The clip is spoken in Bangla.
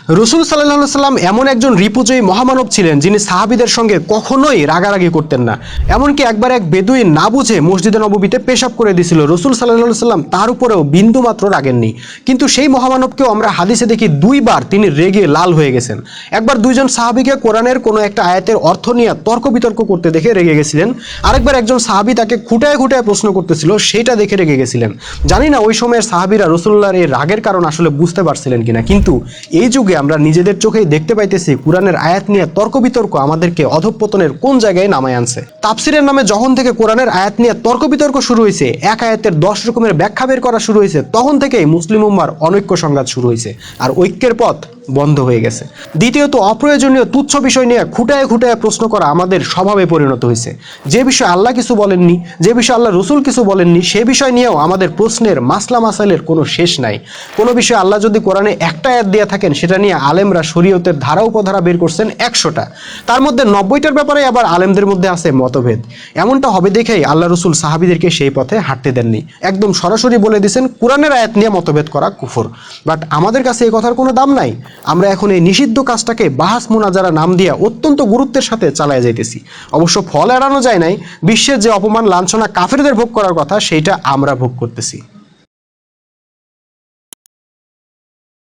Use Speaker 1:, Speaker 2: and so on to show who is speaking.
Speaker 1: রাসূল সাল্লাল্লাহু আলাইহি সাল্লাম এমন একজন রিপুজয়ী মহামানব ছিলেন যিনি সাহাবীদের সঙ্গে কখনোই রাগারাগি করতেন না। এমনকি একবার এক বেদুইন না বুঝে মসজিদে নববীতে পেশাব করে দিয়েছিল, রাসূল সাল্লাল্লাহু আলাইহি সাল্লাম তার উপরেও বিন্দুমাত্র রাগেননি। কিন্তু সেই মহামানবকেও আমরা হাদিসে দেখি দুইবার তিনি রেগে লাল হয়ে গেছেন। একবার দুইজন সাহাবীকে কোরআনের কোনো একটা আয়াতের অর্থ নিয়ে তর্ক বিতর্ক করতে দেখে রেগে গেছিলেন। আরেকবার একজন সাহাবী তাকে খুঁটায় খুঁটায় প্রশ্ন করতেছিল, সেটা দেখে রেগে গেছিলেন। জানি না ওই সময়ের সাহাবীরা রাসূলুল্লাহর এই রাগের কারণ আসলে বুঝতে পারছিলেন কিনা, কিন্তু এই যুগে আমরা নিজেদের চোখেই দেখতে পাইতেছি কোরআনের আয়াত নিয়ে তর্ক বিতর্ক আমাদেরকে অধঃপতনের কোন জায়গায় নামায় আনছে। তাফসিরের নামে যখন থেকে কোরআনের আয়াত নিয়ে তর্ক বিতর্ক শুরু হয়েছে, এক আয়াতের 10 রকমের ব্যাখ্যা বের করা শুরু হয়েছে, তখন থেকেই মুসলিম উম্মার অনৈক্য সংঘাত শুরু হয়েছে, আর ঐক্যের পথ বন্ধ হয়ে গেছে। দ্বিতীয়ত, অপ্রয়োজনীয় তুচ্ছ বিষয় নিয়ে খুঁটায় খুঁটায় প্রশ্ন করা আমাদের স্বভাবে পরিণত হয়েছে। যে বিষয়ে আল্লাহ কিছু বলেননি, যে বিষয়ে আল্লাহ রসুল কিছু বলেননি, সে বিষয় নিয়েও আমাদের প্রশ্নের মাসলা মাসাইলের কোনো শেষ নাই। কোনো বিষয়ে আল্লাহ যদি কোরআনে একটা আয়াত দিয়ে থাকেন, সেটা নিয়ে আলেমরা শরীয়তের ধারা উপধারা বের করছেন 100টা, তার মধ্যে 90টার ব্যাপারে আবার আলেমদের মধ্যে আছে মতভেদ। এমনটা হবে দেখেই আল্লাহ রসুল সাহাবীদেরকে সেই পথে হাঁটতে দেননি, একদম সরাসরি বলে দিয়েছেন কোরআনের আয়াত নিয়ে মতভেদ করা কুফর। বাট আমাদের কাছে এই কথার কোনো দাম নাই। আমরা এখন এই নিষিদ্ধ কাজটাকে বাহাস মুনাজারা নাম দিয়ে অত্যন্ত গুরুত্বের সাথে চালায় যাইতেছি। অবশ্য ফল এড়ানো যায় নাই, বিশ্বের যে অপমান লাঞ্ছনা কাফেরদের ভোগ করার কথা, সেইটা আমরা ভোগ করতেছি।